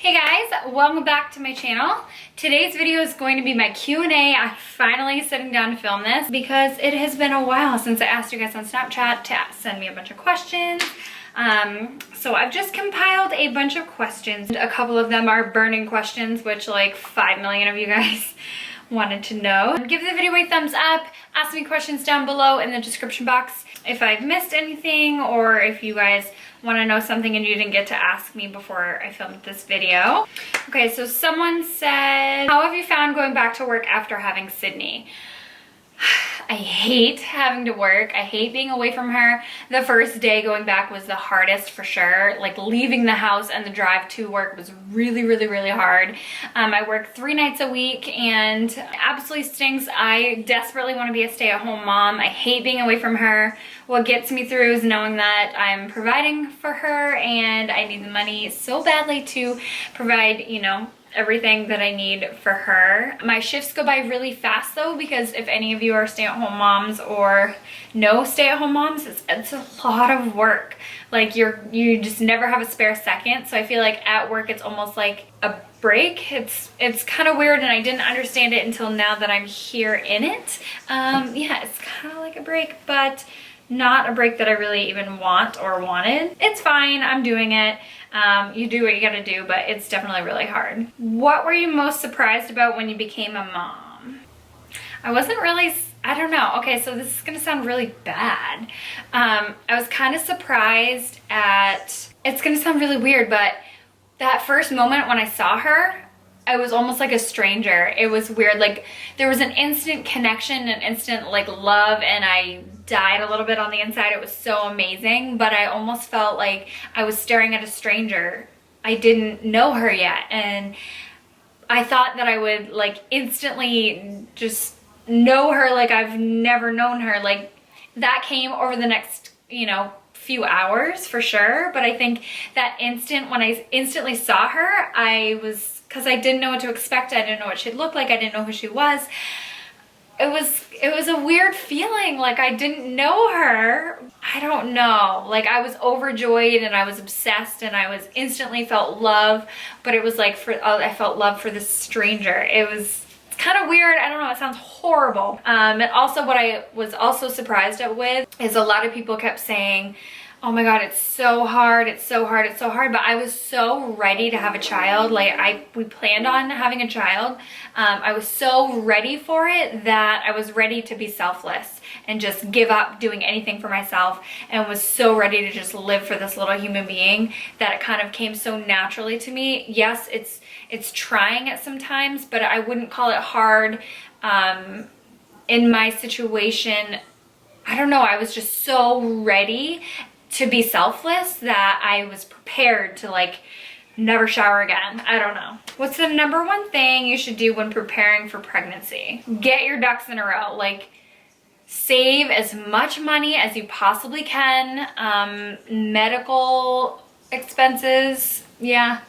Hey guys, welcome back to my channel. Today's video is going to be my Q&A. I'm finally sitting down to film this because it has been a while since I asked you guys on Snapchat to send me a bunch of questions. So I've just compiled a bunch of questions. A couple of them are burning questions, which like 5 million of you guys wanted to know. Give the video a thumbs up, ask me questions down below in the description box if I've missed anything or if you guys want to know something and you didn't get to ask me before I filmed this video. Okay, so someone said, how have you found going back to work after having Sydney? I hate having to work. I hate being away from her. The first day going back was the hardest for sure. Like leaving the house and the drive to work was really hard. I work 3 nights a week and it absolutely stinks. I desperately want to be a stay-at-home mom. I hate being away from her. What gets me through is knowing that I'm providing for her and I need the money so badly to provide, you know, everything that I need for her. My shifts go by really fast though, because if any of you are stay-at-home moms or know stay-at-home moms, it's a lot of work. Like you just never have a spare second. So I feel like at work it's almost like a break. It's kind of weird and I didn't understand it until now that I'm here in it. Yeah, it's kind of like a break, but not a break that I really even want or wanted. It's fine, I'm doing it. You do what you gotta do, but it's definitely really hard. What were you most surprised about when you became a mom? I wasn't really, I don't know. Okay, so this is gonna sound really bad. I was kind of surprised at, it's gonna sound really weird, but that first moment when I saw her, I was almost like a stranger. It was weird. Like there was an instant connection, an instant like love, and I died a little bit on the inside. It was so amazing, but I almost felt like I was staring at a stranger. I didn't know her yet, and I thought that I would like instantly just know her like I've never known her. Like that came over the next, you know, few hours for sure, but I think that instant when I instantly saw her, I was, because I didn't know what to expect, I didn't know what she'd look like, I didn't know who she was. It was a weird feeling, like I didn't know her. I don't know, like I was overjoyed and I was obsessed and I was instantly felt love, but it was like I felt love for this stranger. It's kind of weird. I don't know, it sounds horrible. And also what I was also surprised with is a lot of people kept saying, oh my God, it's so hard, it's so hard, it's so hard. But I was so ready to have a child. Like we planned on having a child. I was so ready for it that I was ready to be selfless and just give up doing anything for myself, and was so ready to just live for this little human being that it kind of came so naturally to me. Yes, it's trying at some times, but I wouldn't call it hard. In my situation, I don't know, I was just so ready to be selfless that I was prepared to like never shower again. I don't know. What's the #1 thing you should do when preparing for pregnancy? Get your ducks in a row. Like save as much money as you possibly can. Medical expenses, yeah.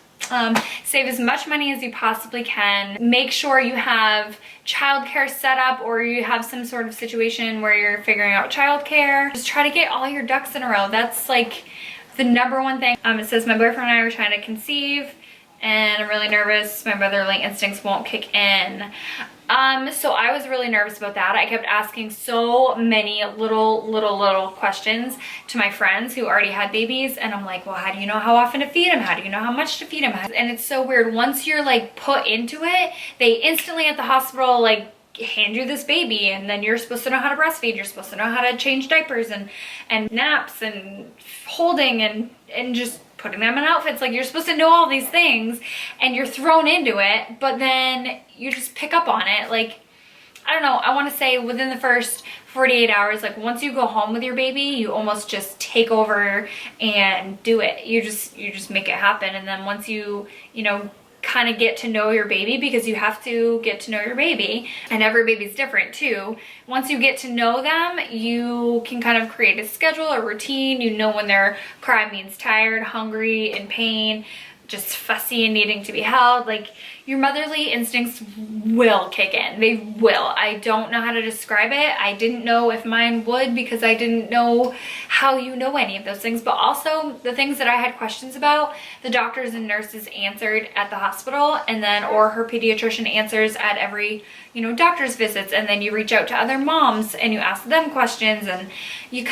Save as much money as you possibly can. Make sure you have childcare set up, or you have some sort of situation where you're figuring out childcare. Just try to get all your ducks in a row. That's like the #1 thing. It says, my boyfriend and I were trying to conceive and I'm really nervous. My motherly instincts won't kick in. So I was really nervous about that. I kept asking so many little questions to my friends who already had babies, and I'm like, well, how do you know how often to feed them? How do you know how much to feed them? And it's so weird. Once you're like put into it, they instantly at the hospital like hand you this baby, and then you're supposed to know how to breastfeed, you're supposed to know how to change diapers and naps and holding and just putting them in outfits. Like you're supposed to know all these things and you're thrown into it, but then you just pick up on it. Like, I don't know, I want to say within the first 48 hours, like once you go home with your baby, you almost just take over and do it. You just make it happen. And then once you know, kind of get to know your baby, because you have to get to know your baby, and every baby's different too. Once you get to know them, you can kind of create a schedule, a routine. You know when their cry means tired, hungry, in pain. just fussy and needing to be held. Like, your motherly instincts will kick in. They will. I don't know how to describe it. I didn't know if mine would, because I didn't know how you know any of those things. But also the things that I had questions about, the doctors and nurses answered at the hospital, and then, or her pediatrician answers at every, you know, doctor's visits. And then you reach out to other moms and you ask them questions, and you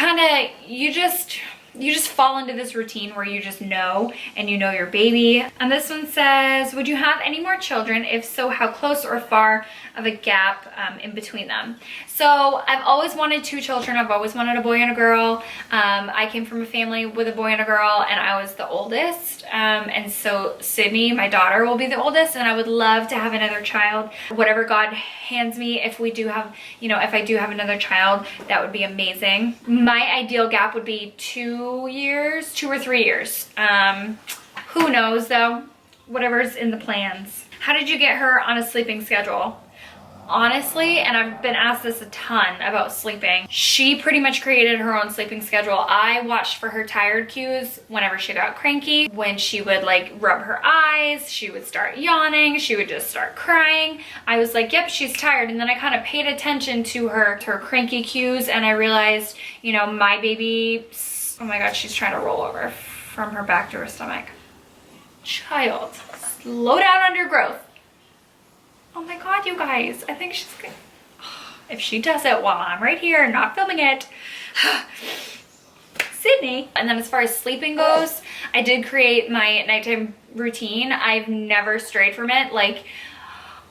just fall into this routine where you just know, and you know your baby. And this one says, would you have any more children? If so, how close or far of a gap in between them? So I've always wanted 2 children. I've always wanted a boy and a girl. I came from a family with a boy and a girl, and I was the oldest. And so Sydney, my daughter, will be the oldest, and I would love to have another child. Whatever God hands me, if we do have, you know, if I do have another child, that would be amazing. My ideal gap would be 2 years, 2 or 3 years. Who knows though, whatever's in the plans. How did you get her on a sleeping schedule? Honestly, and I've been asked this a ton about sleeping, she pretty much created her own sleeping schedule. I watched for her tired cues whenever she got cranky. When she would like rub her eyes, she would start yawning, she would just start crying. I was like, yep, she's tired. And then I kind of paid attention to her cranky cues, and I realized, you know, my baby, oh my God, she's trying to roll over from her back to her stomach. Child, slow down, undergrowth. Oh my God, you guys, I think she's good. If she does it while I'm right here not filming it. Sydney. And then as far as sleeping goes, I did create my nighttime routine. I've never strayed from it. Like,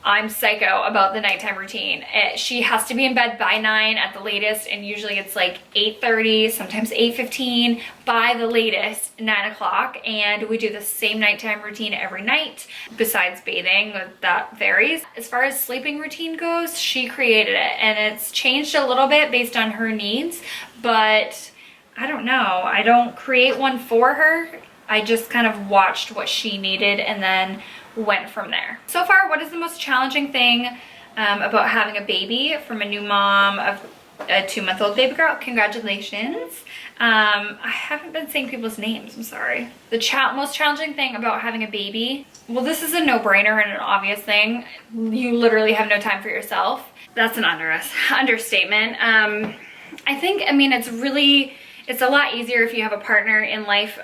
I'm psycho about the nighttime routine. She has to be in bed by 9 at the latest, and usually it's like 8:30, sometimes 8:15, by the latest 9 o'clock. And we do the same nighttime routine every night, besides bathing, that varies. As far as sleeping routine goes, she created it, and it's changed a little bit based on her needs, but I don't know. I don't create one for her. I just kind of watched what she needed and then went from there. So far, what is the most challenging thing about having a baby? From a new mom of a 2-month-old baby girl. Congratulations. I haven't been saying people's names, I'm sorry. The most challenging thing about having a baby, well, this is a no-brainer and an obvious thing. You literally have no time for yourself. That's an understatement. I think, I mean, it's a lot easier if you have a partner in life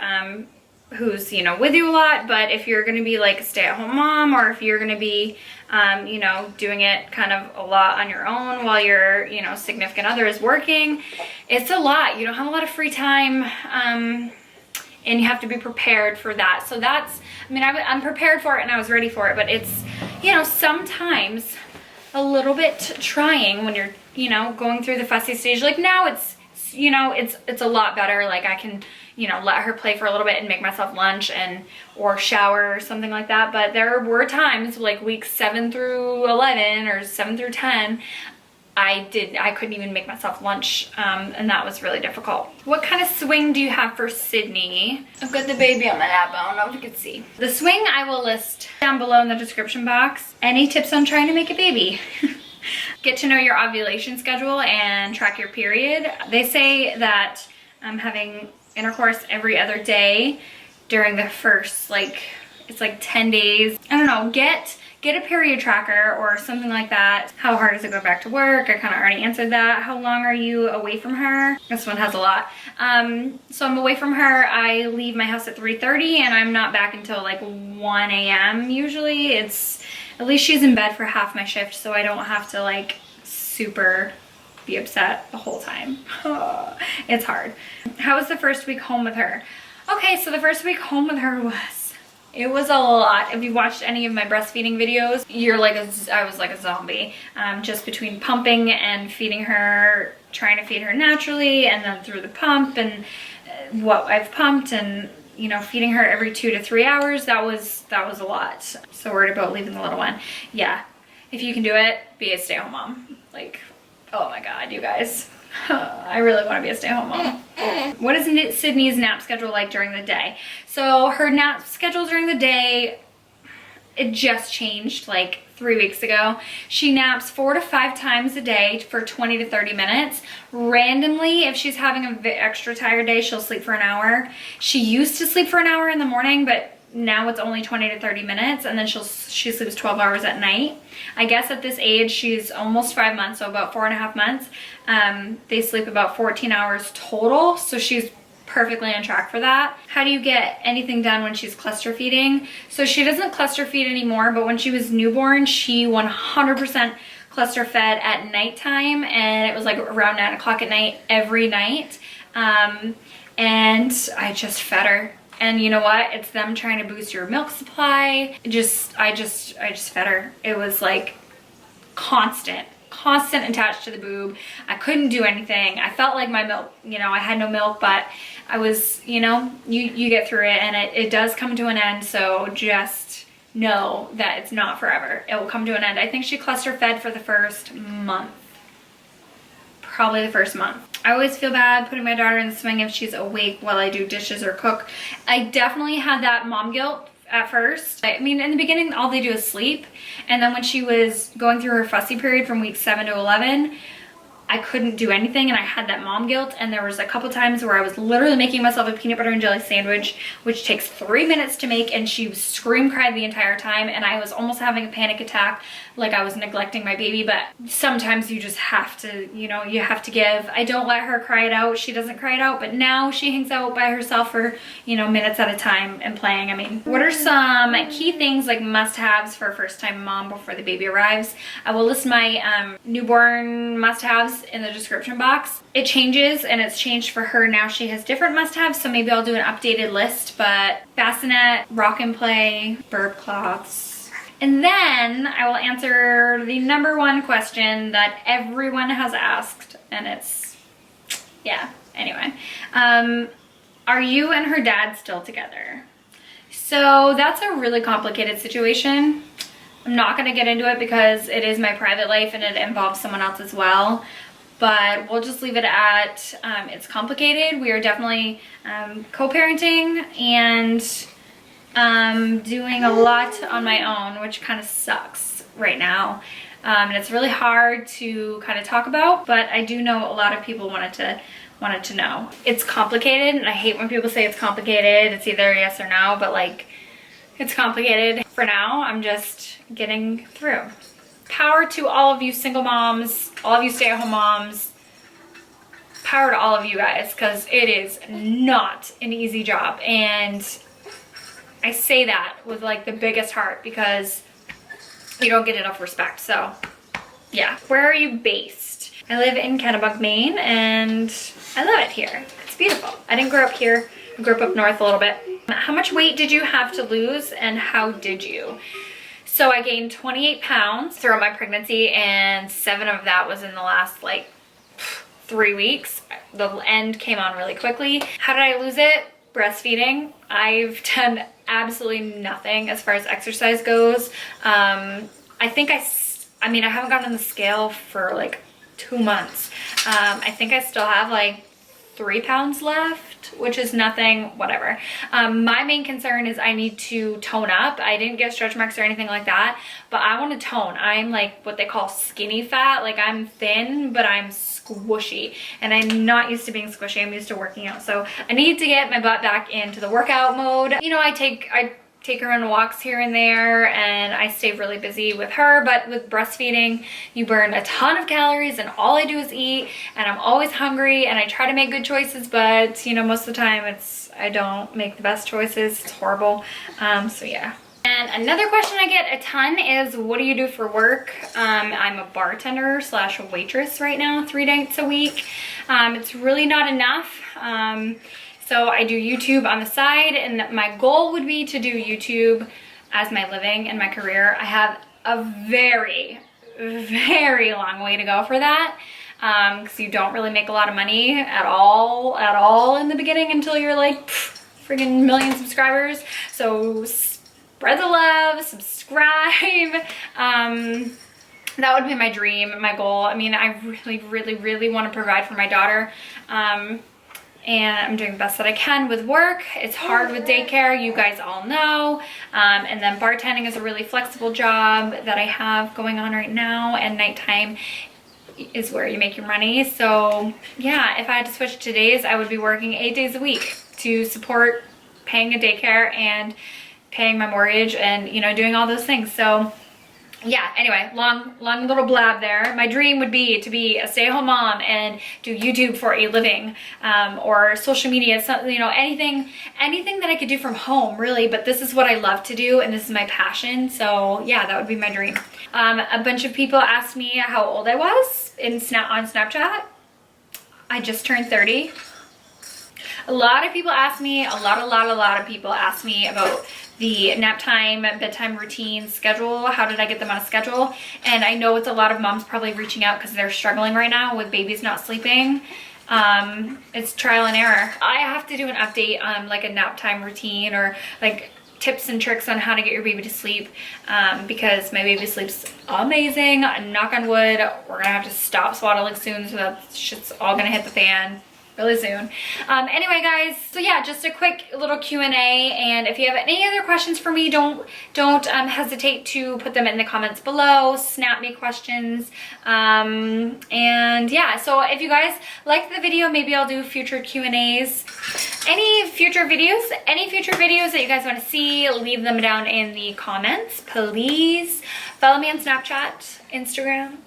who's, you know, with you a lot. But if you're gonna be like a stay-at-home mom, or if you're gonna be you know, doing it kind of a lot on your own while your, you know, significant other is working, it's a lot. You don't have a lot of free time, and you have to be prepared for that. So that's, I mean, I'm prepared for it and I was ready for it, but it's, you know, sometimes a little bit trying when you're, you know, going through the fussy stage. Like now it's, you know, it's a lot better. Like I can, you know, let her play for a little bit and make myself lunch or shower or something like that. But there were times like weeks 7 through 11 or 7 through 10, I couldn't even make myself lunch, and that was really difficult. What kind of swing do you have for Sydney? I've got the baby on my lap. I don't know if you can see. The swing I will list down below in the description box. Any tips on trying to make a baby? Get to know your ovulation schedule and track your period. They say that having intercourse every other day during the first, like, it's like 10 days. I don't know, get a period tracker or something like that. How hard is it going back to work? I kind of already answered that. How long are you away from her? This one has a lot. So I'm away from her. I leave my house at 3:30 and I'm not back until like 1 a.m. usually. It's, at least she's in bed for half my shift, so I don't have to like super be upset the whole time. It's hard. How was the first week home with her? Okay, so the first week home with her was a lot. If you watched any of my breastfeeding videos, I was like a zombie. Just between pumping and feeding her, trying to feed her naturally, and then through the pump and what I've pumped, and you know, feeding her every 2 to 3 hours, that was a lot. So worried about leaving the little one. Yeah, if you can do it, be a stay-at-home mom. Like, oh my God, you guys. I really want to be a stay-at-home mom. What is Sydney's nap schedule like during the day? So her nap schedule during the day, it just changed like 3 weeks ago. She naps 4 to 5 times a day for 20 to 30 minutes. Randomly, if she's having an extra tired day, she'll sleep for an hour. She used to sleep for an hour in the morning, but now it's only 20 to 30 minutes, and then she sleeps 12 hours at night. I guess at this age, she's almost 5 months, so about 4.5 months. They sleep about 14 hours total, so she's perfectly on track for that. How do you get anything done when she's cluster feeding? So she doesn't cluster feed anymore, but when she was newborn, she 100% cluster fed at nighttime, and it was like around 9 o'clock at night every night. And I just fed her. And you know what? It's them trying to boost your milk supply. I just fed her. It was like constant attached to the boob. I couldn't do anything. I felt like my milk, you know, I had no milk, but I was, you know, you get through it, and it does come to an end. So just know that it's not forever. It will come to an end. I think she cluster fed for the first month. Probably the first month. I always feel bad putting my daughter in the swing if she's awake while I do dishes or cook. I definitely had that mom guilt at first. I mean, in the beginning, all they do is sleep. And then when she was going through her fussy period from week 7 to 11, I couldn't do anything, and I had that mom guilt. And there was a couple times where I was literally making myself a peanut butter and jelly sandwich, which takes 3 minutes to make, and she scream cried the entire time, and I was almost having a panic attack, like I was neglecting my baby. But sometimes you just have to, you know, you have to give. I don't let her cry it out. She doesn't cry it out, but now she hangs out by herself for, you know, minutes at a time and playing. I mean, what are some key things, like must-haves for a first-time mom before the baby arrives? I will list my newborn must-haves in the description box. It changes, and it's changed for her now. She has different must-haves, so maybe I'll do an updated list. But bassinet, rock and play, burp cloths. And then I will answer the #1 question that everyone has asked, and it's, yeah, anyway. Are you and her dad still together? So that's a really complicated situation. I'm not gonna get into it because it is my private life and it involves someone else as well. But we'll just leave it at it's complicated. We are definitely co-parenting and doing a lot on my own, which kind of sucks right now. And it's really hard to kind of talk about, but I do know a lot of people wanted to know. It's complicated, and I hate when people say it's complicated. It's either yes or no, but like, it's complicated. For now, I'm just getting through. Power to all of you single moms, all of you stay-at-home moms. Power to all of you guys, because it is not an easy job. And I say that with like the biggest heart because you don't get enough respect. So yeah. Where are you based? I live in Kennebunk, Maine, and I love it here. It's beautiful. I didn't grow up here. I grew up north a little bit. How much weight did you have to lose, and how did you? So I gained 28 pounds throughout my pregnancy, and 7 of that was in the last like 3 weeks. The end came on really quickly. How did I lose it? Breastfeeding. I've done absolutely nothing as far as exercise goes. I think I mean, I haven't gotten on the scale for like 2 months. I think I still have like 3 pounds left, which is nothing, whatever. My main concern is I need to tone up. I didn't get stretch marks or anything like that, but I want to tone. I'm like what they call skinny fat. Like I'm thin, but I'm squishy, and I'm not used to being squishy. I'm used to working out. So I need to get my butt back into the workout mode. You know, I take her on walks here and there, and I stay really busy with her. But with breastfeeding, you burn a ton of calories, and all I do is eat, and I'm always hungry, and I try to make good choices, but you know, most of the time I don't make the best choices. It's horrible. So yeah. And another question I get a ton is, what do you do for work? I'm a bartender slash waitress right now, 3 nights a week. It's really not enough. So I do YouTube on the side, and my goal would be to do YouTube as my living and my career. I have a very, very long way to go for that, because you don't really make a lot of money at all in the beginning until you're like friggin' million subscribers. So spread the love, subscribe. That would be my dream, my goal. I mean, I really, really, really want to provide for my daughter. And I'm doing the best that I can with work. It's hard with daycare, you guys all know. And then bartending is a really flexible job that I have going on right now, and nighttime is where you make your money. So yeah, if I had to switch to days, I would be working 8 days a week to support paying a daycare and paying my mortgage and, you know, doing all those things. So yeah, anyway, long little blab there. My dream would be to be a stay-at-home mom and do YouTube for a living, or social media, so, you know, anything that I could do from home, really. But this is what I love to do, and this is my passion. So yeah, that would be my dream. A bunch of people asked me how old I was on Snapchat. I just turned 30. A lot of people ask me, a lot of people ask me about the nap time, bedtime routine, schedule. How did I get them on a schedule? And I know it's a lot of moms probably reaching out because they're struggling right now with babies not sleeping. It's trial and error. I have to do an update on like a nap time routine, or like tips and tricks on how to get your baby to sleep, because my baby sleeps amazing. Knock on wood. We're gonna have to stop swaddling soon, so that shit's all gonna hit the fan really soon. Anyway, guys, so yeah, just a quick little Q&A, and if you have any other questions for me, don't hesitate to put them in the comments below. Snap me questions. And yeah, so if you guys like the video, maybe I'll do future Q&As. Any future videos that you guys want to see, leave them down in the comments, please. Follow me on Snapchat, Instagram,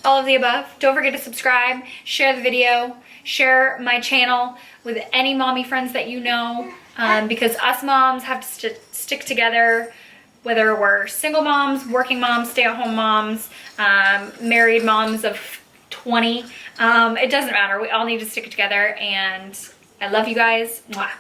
all of the above. Don't forget to subscribe, share the video, share my channel with any mommy friends that you know, because us moms have to stick together, whether we're single moms, working moms, stay-at-home moms, married moms of 20. It doesn't matter. We all need to stick together, and I love you guys. Mwah.